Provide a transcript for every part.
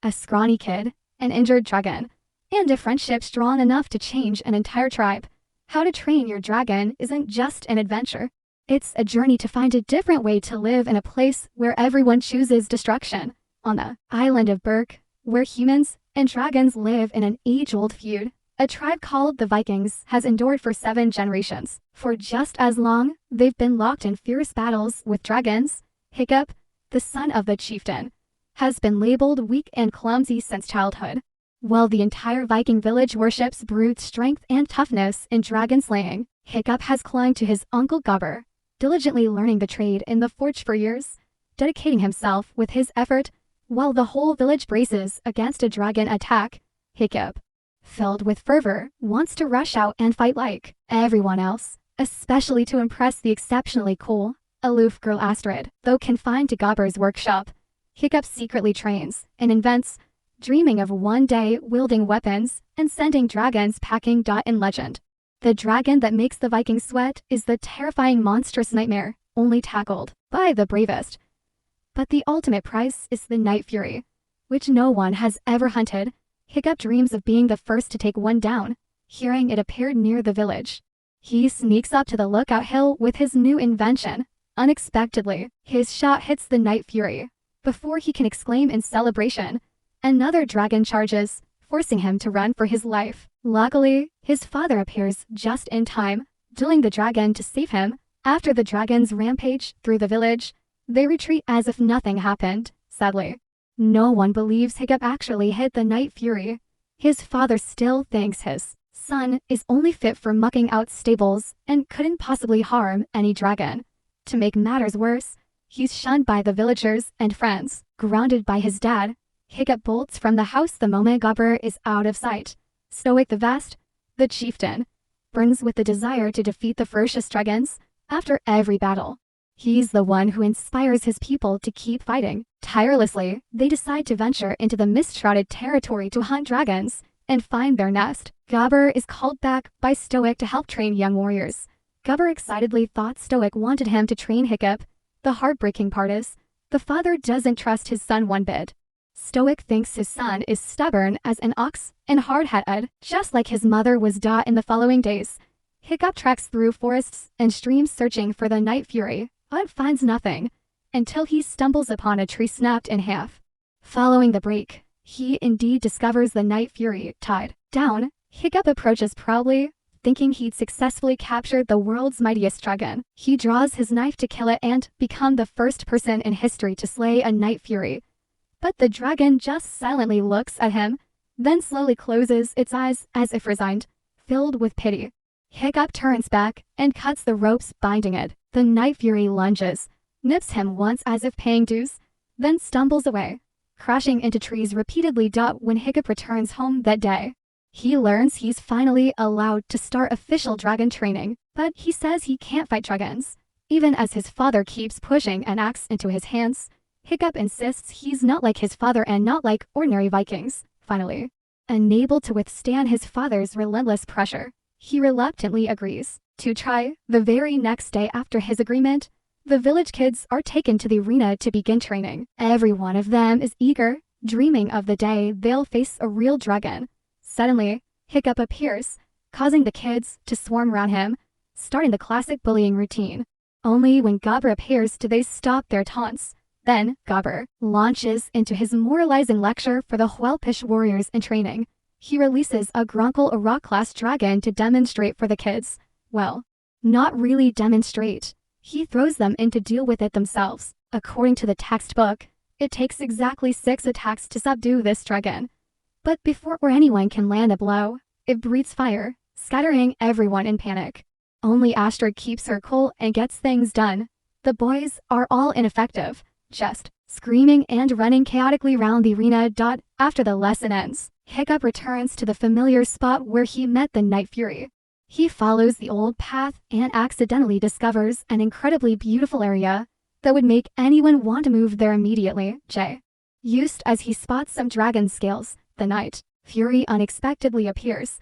a scrawny kid, an injured dragon, and a friendship strong enough to change an entire tribe. How to train your dragon isn't just an adventure. It's a journey to find a different way to live in a place where everyone chooses destruction. On the island of Berk, where humans and dragons live in an age-old feud, a tribe called the Vikings has endured for 7 generations. For just as long, they've been locked in fierce battles with dragons. Hiccup, the son of the chieftain, has been labeled weak and clumsy since childhood. While the entire Viking village worships brute strength and toughness in dragon slaying, Hiccup has clung to his uncle Gobber, diligently learning the trade in the forge for years, dedicating himself with his effort. While the whole village braces against a dragon attack, Hiccup, filled with fervor, wants to rush out and fight like everyone else, especially to impress the exceptionally cool, aloof girl Astrid. Though confined to Gobber's workshop, Hiccup secretly trains and invents, dreaming of one day wielding weapons and sending dragons packing. In legend, the dragon that makes the Vikings sweat is the terrifying monstrous nightmare, only tackled by the bravest. But the ultimate prize is the Night Fury, which no one has ever hunted. Hiccup dreams of being the first to take one down. Hearing it appeared near the village, he sneaks up to the lookout hill with his new invention. Unexpectedly, his shot hits the Night Fury. Before he can exclaim in celebration, another dragon charges, forcing him to run for his life. Luckily, his father appears just in time, drilling the dragon to save him. After the dragons rampage through the village, they retreat as if nothing happened. Sadly, no one believes Hiccup actually hit the Night Fury. His father still thinks his son is only fit for mucking out stables and couldn't possibly harm any dragon. To make matters worse, he's shunned by the villagers and friends. Grounded by his dad, Hiccup bolts from the house the moment Gobber is out of sight. Stoick the Vast, the chieftain, burns with the desire to defeat the ferocious dragons. After every battle, he's the one who inspires his people to keep fighting. Tirelessly, they decide to venture into the mist-shrouded territory to hunt dragons and find their nest. Gobber is called back by Stoick to help train young warriors. Gobber excitedly thought Stoick wanted him to train Hiccup. The heartbreaking part is, the father doesn't trust his son one bit. Stoick thinks his son is stubborn as an ox and hard-headed, just like his mother was. In the following days, Hiccup treks through forests and streams searching for the Night Fury, but finds nothing, until he stumbles upon a tree snapped in half. Following the break, he indeed discovers the Night Fury. Tied down, Hiccup approaches proudly, thinking he'd successfully captured the world's mightiest dragon. He draws his knife to kill it and become the first person in history to slay a Night Fury. But the dragon just silently looks at him, then slowly closes its eyes as if resigned, filled with pity. Hiccup turns back and cuts the ropes binding it. The Night Fury lunges, nips him once as if paying dues, then stumbles away, crashing into trees repeatedly. When Hiccup returns home that day, he learns he's finally allowed to start official dragon training, but he says he can't fight dragons. Even as his father keeps pushing an axe into his hands, Hiccup insists he's not like his father and not like ordinary Vikings. Finally, unable to withstand his father's relentless pressure, he reluctantly agrees to try. The very next day after his agreement, the village kids are taken to the arena to begin training. Every one of them is eager, dreaming of the day they'll face a real dragon. Suddenly, Hiccup appears, causing the kids to swarm around him, starting the classic bullying routine. Only when Gobber appears do they stop their taunts. Then, Gobber launches into his moralizing lecture for the whelpish warriors in training. He releases a Grunkle, a rock-class dragon, to demonstrate for the kids. Well, not really demonstrate. He throws them in to deal with it themselves. According to the textbook, it takes exactly 6 attacks to subdue this dragon. But before anyone can land a blow, it breathes fire, scattering everyone in panic. Only Astrid keeps her cool and gets things done. The boys are all ineffective, just screaming and running chaotically around the arena. After the lesson ends, Hiccup returns to the familiar spot where he met the Night Fury. He follows the old path and accidentally discovers an incredibly beautiful area that would make anyone want to move there immediately. Just as he spots some dragon scales, the Night Fury unexpectedly appears.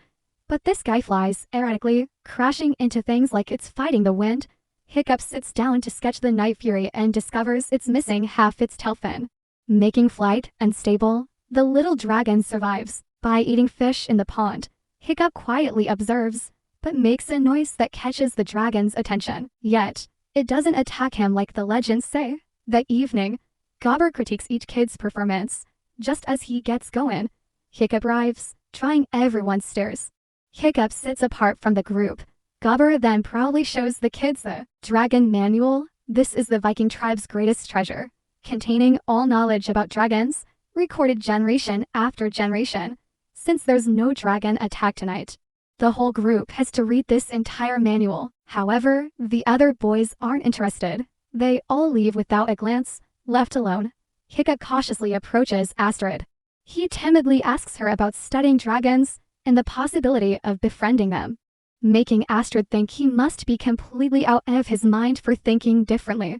But this guy flies erratically, crashing into things like it's fighting the wind. Hiccup sits down to sketch the Night Fury and discovers it's missing half its tail fin, making flight unstable. The little dragon survives by eating fish in the pond. Hiccup quietly observes, but makes a noise that catches the dragon's attention. Yet, it doesn't attack him like the legends say. That evening, Gobber critiques each kid's performance. Just as he gets going, Hiccup arrives, trying everyone's stares. Hiccup sits apart from the group. Gobber then proudly shows the kids the Dragon Manual. This is the Viking tribe's greatest treasure, containing all knowledge about dragons, recorded generation after generation. Since there's no dragon attack tonight, the whole group has to read this entire manual. However, the other boys aren't interested. They all leave without a glance. Left alone, Hiccup cautiously approaches Astrid. He timidly asks her about studying dragons and the possibility of befriending them, making Astrid think he must be completely out of his mind for thinking differently.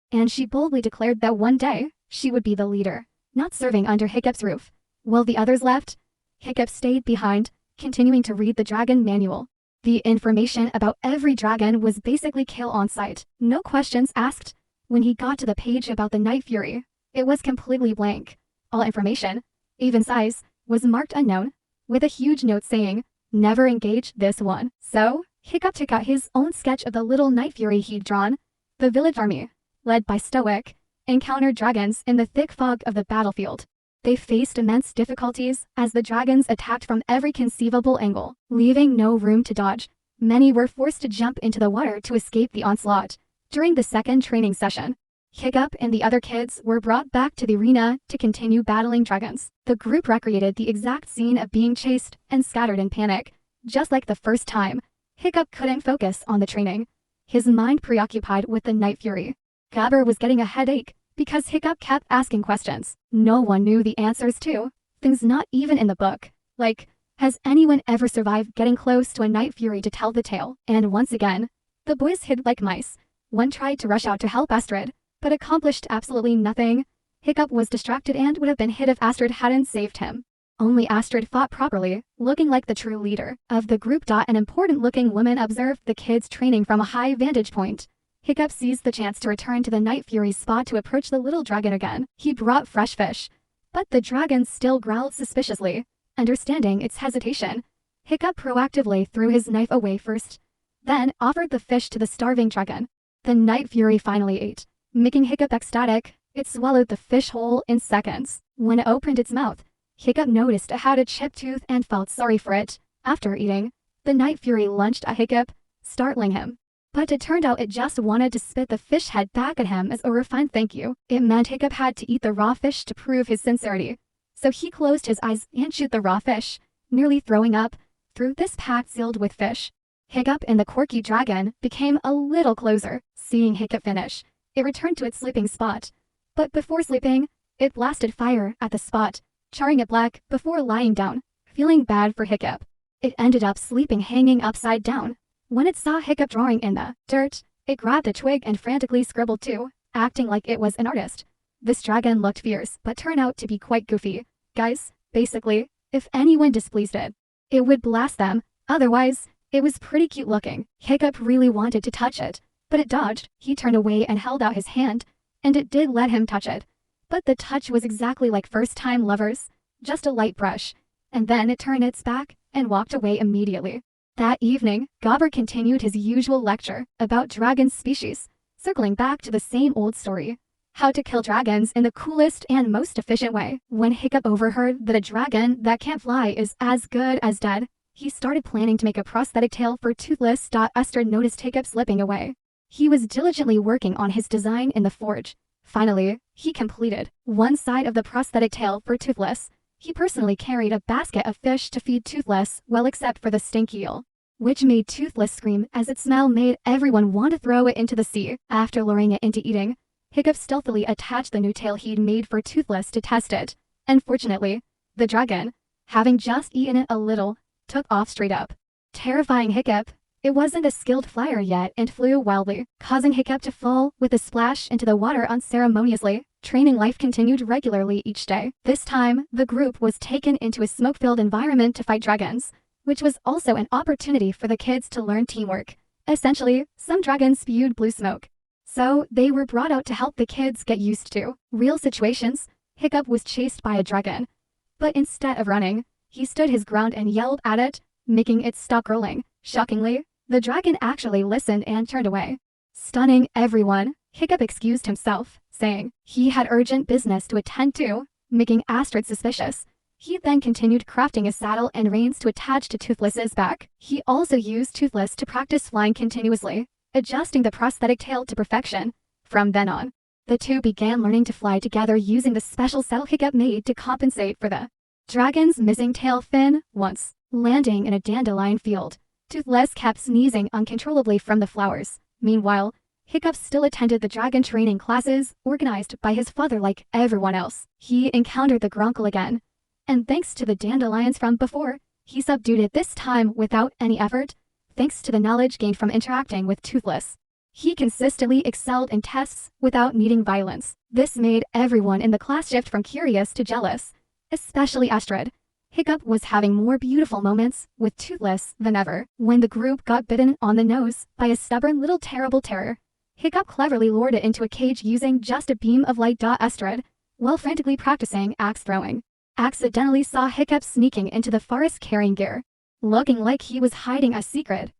And she boldly declared that one day, she would be the leader, not serving under Hiccup's roof. While the others left, Hiccup stayed behind, continuing to read the Dragon Manual. The information about every dragon was basically kill on sight, no questions asked. When he got to the page about the Night Fury, it was completely blank. All information, even size, was marked unknown, with a huge note saying, never engage this one. So, Hiccup took out his own sketch of the little Night Fury he'd drawn. The village army, led by Stoick, encountered dragons in the thick fog of the battlefield. They faced immense difficulties as the dragons attacked from every conceivable angle, leaving no room to dodge. Many were forced to jump into the water to escape the onslaught. During the second training session, Hiccup and the other kids were brought back to the arena to continue battling dragons. The group recreated the exact scene of being chased and scattered in panic. Just like the first time, Hiccup couldn't focus on the training, his mind preoccupied with the Night Fury. Gobber was getting a headache because Hiccup kept asking questions no one knew the answers to, things not even in the book. Like, has anyone ever survived getting close to a Night Fury to tell the tale? And once again, the boys hid like mice. One tried to rush out to help Astrid, but accomplished absolutely nothing. Hiccup was distracted and would have been hit if Astrid hadn't saved him. Only Astrid fought properly, looking like the true leader of the group. An important-looking woman observed the kids training from a high vantage point. Hiccup seized the chance to return to the Night Fury's spot to approach the little dragon again. He brought fresh fish, but the dragon still growled suspiciously. Understanding its hesitation, Hiccup proactively threw his knife away first, then offered the fish to the starving dragon. The Night Fury finally ate, making Hiccup ecstatic. It swallowed the fish whole in seconds. When it opened its mouth, Hiccup noticed it had a chipped tooth and felt sorry for it. After eating, the Night Fury lunged at Hiccup, startling him. But it turned out it just wanted to spit the fish head back at him as a refined thank you. It meant Hiccup had to eat the raw fish to prove his sincerity. So he closed his eyes and chewed the raw fish, nearly throwing up, through this pack sealed with fish. Hiccup and the quirky dragon became a little closer. Seeing Hiccup finish, it returned to its sleeping spot. But before sleeping, it blasted fire at the spot, charring it black before lying down. Feeling bad for Hiccup, it ended up sleeping hanging upside down. When it saw Hiccup drawing in the dirt, it grabbed a twig and frantically scribbled too, acting like it was an artist. This dragon looked fierce, but turned out to be quite goofy. Guys, basically, if anyone displeased it, it would blast them. Otherwise, it was pretty cute looking. Hiccup really wanted to touch it, but it dodged. He turned away and held out his hand, and it did let him touch it. But the touch was exactly like first-time lovers, just a light brush, and then it turned its back and walked away immediately. That evening, Gobber continued his usual lecture about dragon species, circling back to the same old story. How to kill dragons in the coolest and most efficient way. When Hiccup overheard that a dragon that can't fly is as good as dead, he started planning to make a prosthetic tail for Toothless. Astrid noticed Hiccup slipping away. He was diligently working on his design in the forge. Finally, he completed one side of the prosthetic tail for Toothless. He personally carried a basket of fish to feed Toothless, well except for the stink eel, which made Toothless scream as its smell made everyone want to throw it into the sea. After luring it into eating, Hiccup stealthily attached the new tail he'd made for Toothless to test it. Unfortunately, the dragon, having just eaten it a little, took off straight up, terrifying Hiccup. It wasn't a skilled flyer yet and flew wildly, causing Hiccup to fall with a splash into the water unceremoniously. Training life continued regularly each day. This time, the group was taken into a smoke-filled environment to fight dragons, which was also an opportunity for the kids to learn teamwork. Essentially, some dragons spewed blue smoke, so they were brought out to help the kids get used to real situations. Hiccup was chased by a dragon. But instead of running, he stood his ground and yelled at it, making it stop rolling. Shockingly, the dragon actually listened and turned away. Stunning everyone, Hiccup excused himself, saying he had urgent business to attend to, making Astrid suspicious. He then continued crafting a saddle and reins to attach to Toothless's back. He also used Toothless to practice flying continuously, adjusting the prosthetic tail to perfection. From then on, the two began learning to fly together using the special saddle Hiccup made to compensate for the dragon's missing tail fin. Once landing in a dandelion field, Toothless kept sneezing uncontrollably from the flowers. Meanwhile, Hiccup still attended the dragon training classes organized by his father like everyone else. He encountered the grunkle again, and thanks to the dandelions from before, he subdued it this time without any effort, thanks to the knowledge gained from interacting with Toothless. He consistently excelled in tests without needing violence. This made everyone in the class shift from curious to jealous, especially Astrid. Hiccup was having more beautiful moments with Toothless than ever. When the group got bitten on the nose by a stubborn little terrible terror, Hiccup cleverly lured it into a cage using just a beam of light. Astrid, while frantically practicing axe throwing, accidentally saw Hiccup sneaking into the forest carrying gear, looking like he was hiding a secret.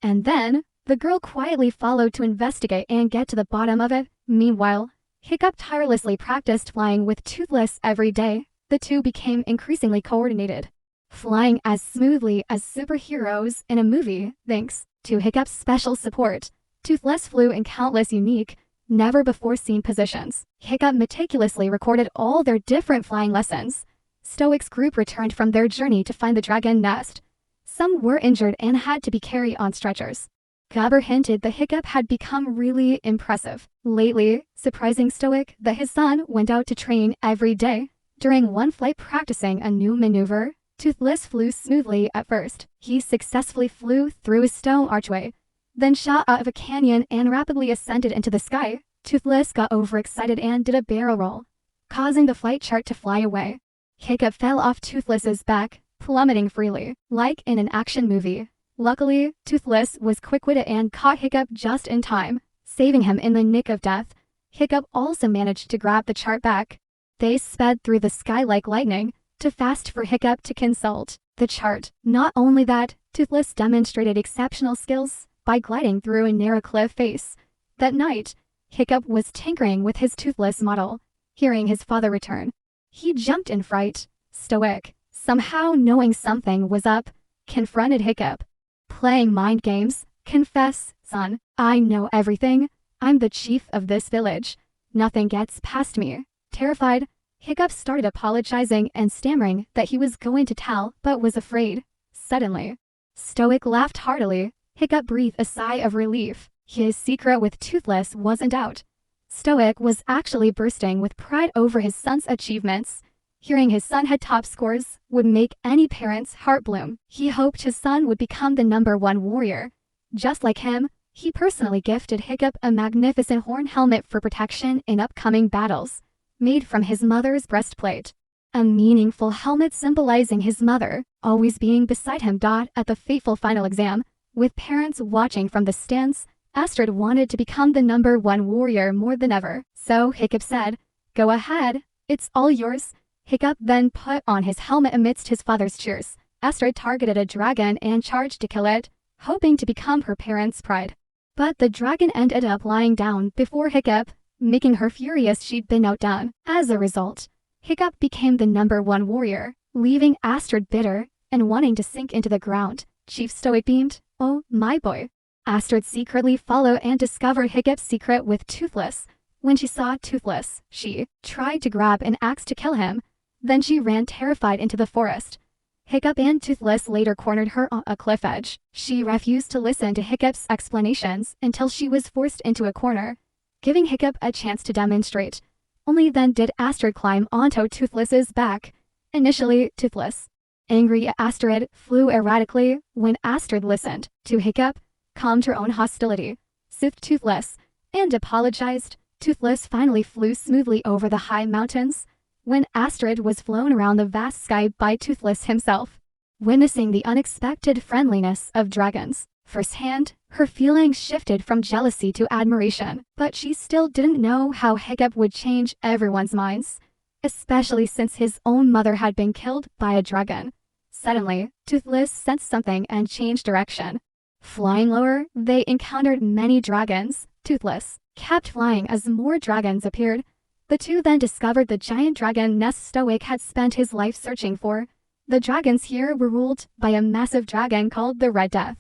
And then, the girl quietly followed to investigate and get to the bottom of it. Meanwhile, Hiccup tirelessly practiced flying with Toothless every day. The two became increasingly coordinated, flying as smoothly as superheroes in a movie. Thanks to Hiccup's special support, Toothless flew in countless unique, never-before-seen positions. Hiccup meticulously recorded all their different flying lessons. Stoick's group returned from their journey to find the dragon nest. Some were injured and had to be carried on stretchers. Gabber hinted that Hiccup had become really impressive lately, surprising Stoick that his son went out to train every day. During one flight practicing a new maneuver, Toothless flew smoothly at first. He successfully flew through a stone archway, then shot out of a canyon and rapidly ascended into the sky. Toothless got overexcited and did a barrel roll, causing the flight chart to fly away. Hiccup fell off Toothless's back, plummeting freely, like in an action movie. Luckily, Toothless was quick-witted and caught Hiccup just in time, saving him in the nick of death. Hiccup also managed to grab the chart back. They sped through the sky like lightning, too fast for Hiccup to consult the chart. Not only that, Toothless demonstrated exceptional skills by gliding through a narrow cliff face. That night, Hiccup was tinkering with his Toothless model. Hearing his father return, he jumped in fright. Stoick, somehow knowing something was up, confronted Hiccup. Playing mind games? Confess, son. I know everything. I'm the chief of this village. Nothing gets past me. Terrified, Hiccup started apologizing and stammering that he was going to tell but was afraid. Suddenly, Stoick laughed heartily. Hiccup breathed a sigh of relief. His secret with Toothless wasn't out. Stoick was actually bursting with pride over his son's achievements. Hearing his son had top scores would make any parent's heart bloom. He hoped his son would become the #1 warrior. Just like him, he personally gifted Hiccup a magnificent horn helmet for protection in upcoming battles, made from his mother's breastplate. A meaningful helmet symbolizing his mother, always being beside him. At the fateful final exam, with parents watching from the stands, Astrid wanted to become the #1 warrior more than ever. So Hiccup said, "Go ahead, it's all yours." Hiccup then put on his helmet amidst his father's cheers. Astrid targeted a dragon and charged to kill it, hoping to become her parents' pride. But the dragon ended up lying down before Hiccup, making her furious she'd been outdone. As a result, Hiccup became the #1 warrior, leaving Astrid bitter and wanting to sink into the ground. Chief Stoick beamed, "Oh, my boy." Astrid secretly followed and discovered Hiccup's secret with Toothless. When she saw Toothless, she tried to grab an axe to kill him. Then she ran terrified into the forest. Hiccup and Toothless later cornered her on a cliff edge. She refused to listen to Hiccup's explanations until she was forced into a corner, giving Hiccup a chance to demonstrate. Only then did Astrid climb onto Toothless's back. Initially, Toothless, angry at Astrid, flew erratically. When Astrid listened to Hiccup, calmed her own hostility, soothed Toothless, and apologized, Toothless finally flew smoothly over the high mountains. When Astrid was flown around the vast sky by Toothless himself, witnessing the unexpected friendliness of dragons firsthand, her feelings shifted from jealousy to admiration. But she still didn't know how Hiccup would change everyone's minds. especially since his own mother had been killed by a dragon. Suddenly, Toothless sensed something and changed direction. Flying lower, they encountered many dragons. Toothless kept flying as more dragons appeared. The two then discovered the giant dragon nest Stoick had spent his life searching for. The dragons here were ruled by a massive dragon called the Red Death,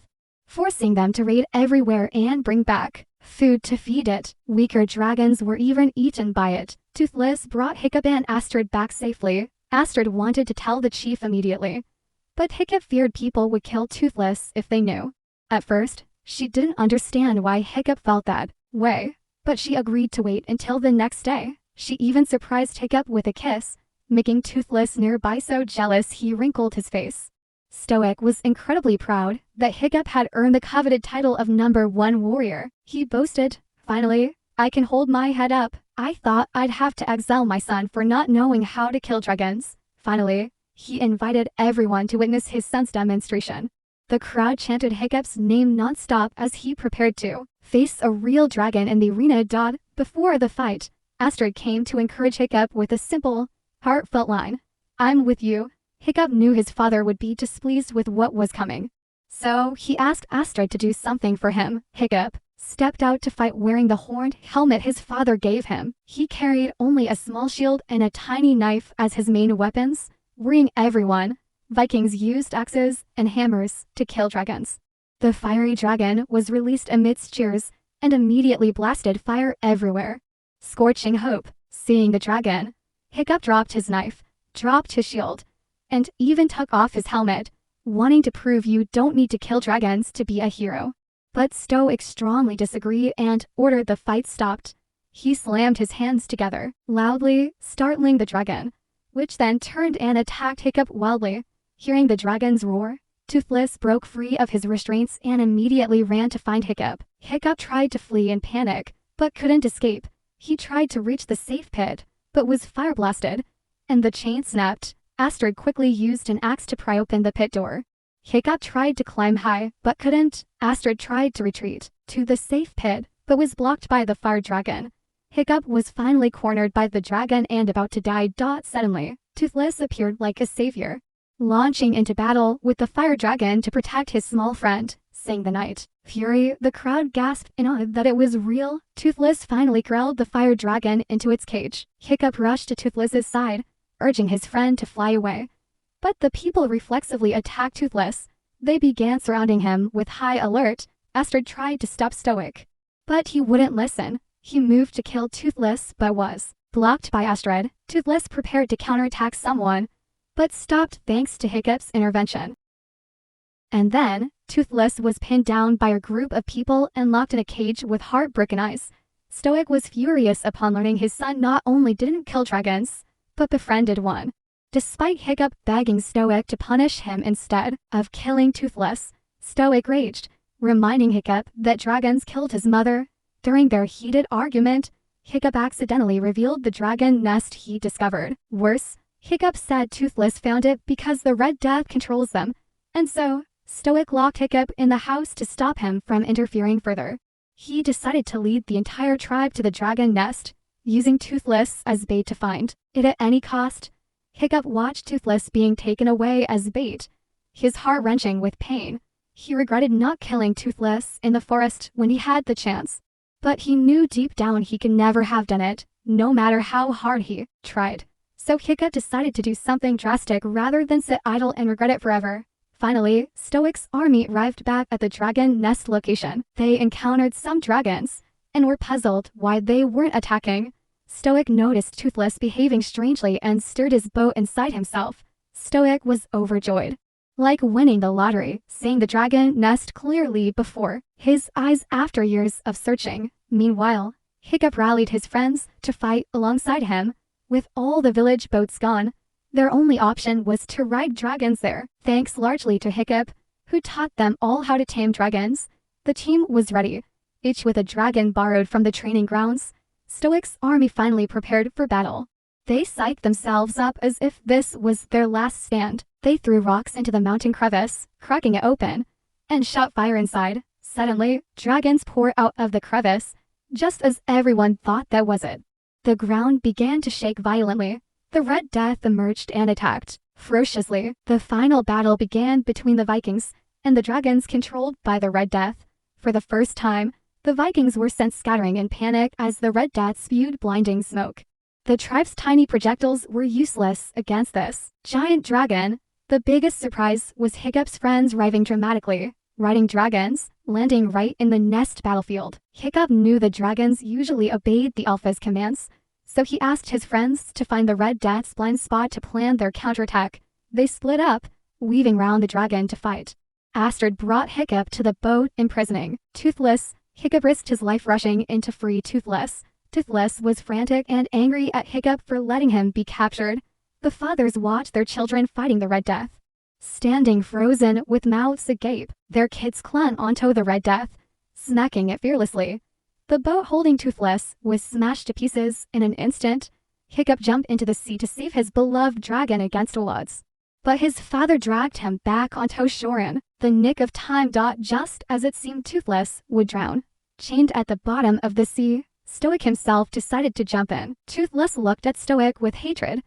forcing them to raid everywhere and bring back food to feed it. Weaker dragons were even eaten by it. Toothless brought Hiccup and Astrid back safely. Astrid wanted to tell the chief immediately, but Hiccup feared people would kill Toothless if they knew. At first, she didn't understand why Hiccup felt that way, but she agreed to wait until the next day. She even surprised Hiccup with a kiss, making Toothless nearby so jealous he wrinkled his face. Stoick was incredibly proud that Hiccup had earned the coveted title of #1 warrior. He boasted, "Finally, I can hold my head up. I thought I'd have to exile my son for not knowing how to kill dragons." Finally, he invited everyone to witness his son's demonstration. The crowd chanted Hiccup's name non-stop as he prepared to face a real dragon in the arena. Before the fight, Astrid came to encourage Hiccup with a simple, heartfelt line, "I'm with you." Hiccup knew his father would be displeased with what was coming, so he asked Astrid to do something for him. Hiccup stepped out to fight wearing the horned helmet his father gave him. He carried only a small shield and a tiny knife as his main weapons, worrying everyone. Vikings used axes and hammers to kill dragons. The fiery dragon was released amidst cheers and immediately blasted fire everywhere, scorching hope. Seeing the dragon, Hiccup dropped his knife, dropped his shield, and even took off his helmet, wanting to prove you don't need to kill dragons to be a hero. But Stoick strongly disagreed and ordered the fight stopped. He slammed his hands together, loudly startling the dragon, which then turned and attacked Hiccup wildly. Hearing the dragon's roar, Toothless broke free of his restraints and immediately ran to find Hiccup. Hiccup tried to flee in panic, but couldn't escape. He tried to reach the safe pit, but was fire blasted, and the chain snapped. Astrid quickly used an axe to pry open the pit door. Hiccup tried to climb high, but couldn't. Astrid tried to retreat to the safe pit, but was blocked by the fire dragon. Hiccup was finally cornered by the dragon and about to die. Suddenly, Toothless appeared like a savior, launching into battle with the fire dragon to protect his small friend. Sang the night fury, the crowd gasped in awe that it was real. Toothless finally growled the fire dragon into its cage. Hiccup rushed to Toothless's side, urging his friend to fly away. But the people reflexively attacked Toothless. They began surrounding him with high alert. Astrid tried to stop Stoick, but he wouldn't listen. He moved to kill Toothless but was blocked by Astrid. Toothless prepared to counterattack someone, but stopped thanks to Hiccup's intervention. And then, Toothless was pinned down by a group of people and locked in a cage with heartbroken eyes. Stoick was furious upon learning his son not only didn't kill dragons, but befriended one. Despite Hiccup begging Stoick to punish him instead of killing Toothless, Stoick raged, reminding Hiccup that dragons killed his mother. During their heated argument, Hiccup accidentally revealed the dragon nest he discovered. Worse, Hiccup said Toothless found it because the Red Death controls them, and so Stoick locked Hiccup in the house to stop him from interfering further. He decided to lead the entire tribe to the dragon nest, using Toothless as bait to find it at any cost. Hiccup watched Toothless being taken away as bait, his heart wrenching with pain. He regretted not killing Toothless in the forest when he had the chance, but he knew deep down he could never have done it, no matter how hard he tried. So Hiccup decided to do something drastic rather than sit idle and regret it forever. Finally, Stoick's army arrived back at the dragon nest location. They encountered some dragons and were puzzled why they weren't attacking. Stoick noticed Toothless behaving strangely and stirred his boat inside himself. Stoick was overjoyed, like winning the lottery, seeing the dragon nest clearly before his eyes after years of searching. Meanwhile, Hiccup rallied his friends to fight alongside him. With all the village boats gone, their only option was to ride dragons there. Thanks largely to Hiccup, who taught them all how to tame dragons, the team was ready, each with a dragon borrowed from the training grounds. Stoick's army finally prepared for battle. They psyched themselves up as if this was their last stand. They threw rocks into the mountain crevice, cracking it open, and shot fire inside. Suddenly, dragons poured out of the crevice, just as everyone thought that was it. The ground began to shake violently, The Red Death emerged and attacked ferociously. The final battle began between the Vikings and the dragons controlled by the Red Death. For the first time, the Vikings were sent scattering in panic as the Red Death spewed blinding smoke. The tribe's tiny projectiles were useless against this giant dragon. The biggest surprise was Hiccup's friends arriving dramatically, riding dragons, landing right in the nest battlefield. Hiccup knew the dragons usually obeyed the Alpha's commands, so he asked his friends to find the Red Death's blind spot to plan their counterattack. They split up, weaving round the dragon to fight. Astrid brought Hiccup to the boat, imprisoning Toothless. Hiccup risked his life rushing in to free Toothless. Toothless was frantic and angry at Hiccup for letting him be captured. The fathers watched their children fighting the Red Death. Standing frozen with mouths agape, their kids clung onto the Red Death, smacking it fearlessly. The boat holding Toothless was smashed to pieces in an instant. Hiccup jumped into the sea to save his beloved dragon against odds. But his father dragged him back onto shore in the nick of time. Just as it seemed Toothless would drown. Chained at the bottom of the sea, Stoick himself decided to jump in. Toothless looked at Stoick with hatred,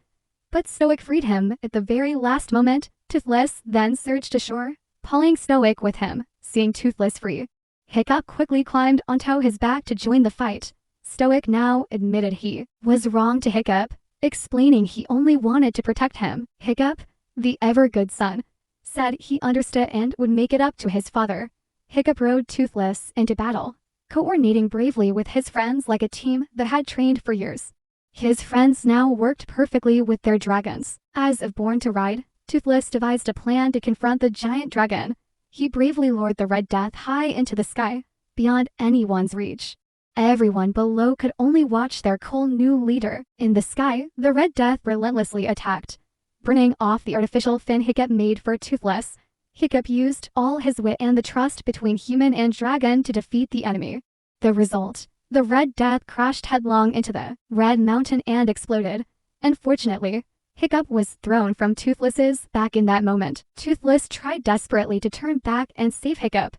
but Stoick freed him at the very last moment. Toothless then surged ashore, pulling Stoick with him. Seeing Toothless free, Hiccup quickly climbed onto his back to join the fight. Stoick now admitted he was wrong to Hiccup, explaining he only wanted to protect him. Hiccup, the ever-good son, said he understood and would make it up to his father. Hiccup rode Toothless into battle, coordinating bravely with his friends like a team that had trained for years. His friends now worked perfectly with their dragons. As of Born to Ride, Toothless devised a plan to confront the giant dragon. He bravely lured the Red Death high into the sky, beyond anyone's reach. Everyone below could only watch their cool new leader. In the sky, the Red Death relentlessly attacked, burning off the artificial fin Hiccup made for Toothless. Hiccup used all his wit and the trust between human and dragon to defeat the enemy. The result: the Red Death crashed headlong into the Red Mountain and exploded. Unfortunately, Hiccup was thrown from Toothless's back in that moment. Toothless tried desperately to turn back and save Hiccup,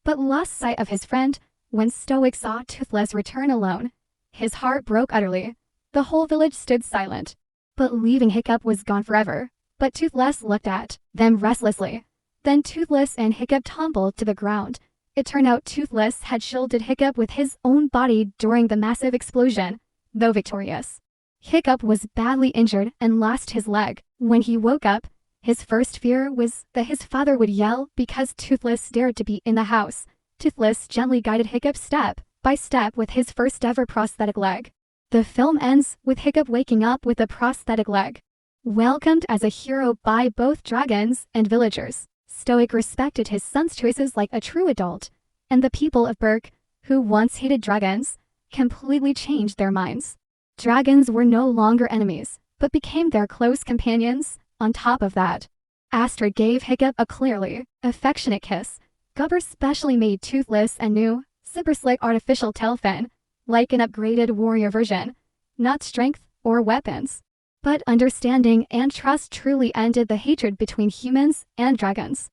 but lost sight of his friend. When Stoick saw Toothless return alone, his heart broke utterly. The whole village stood silent, believing Hiccup was gone forever. But Toothless looked at them restlessly. Then Toothless and Hiccup tumbled to the ground. It turned out Toothless had shielded Hiccup with his own body during the massive explosion. Though victorious, Hiccup was badly injured and lost his leg. When he woke up, his first fear was that his father would yell because Toothless dared to be in the house. Toothless gently guided Hiccup step by step with his first ever prosthetic leg. The film ends with Hiccup waking up with a prosthetic leg. Welcomed as a hero by both dragons and villagers, Stoick respected his son's choices like a true adult, and the people of Berk, who once hated dragons, completely changed their minds. Dragons were no longer enemies, but became their close companions. On top of that, Astrid gave Hiccup a clearly affectionate kiss. Gubber specially made Toothless a new, super slick artificial tail fin, like an upgraded warrior version. Not strength or weapons, but understanding and trust truly ended the hatred between humans and dragons.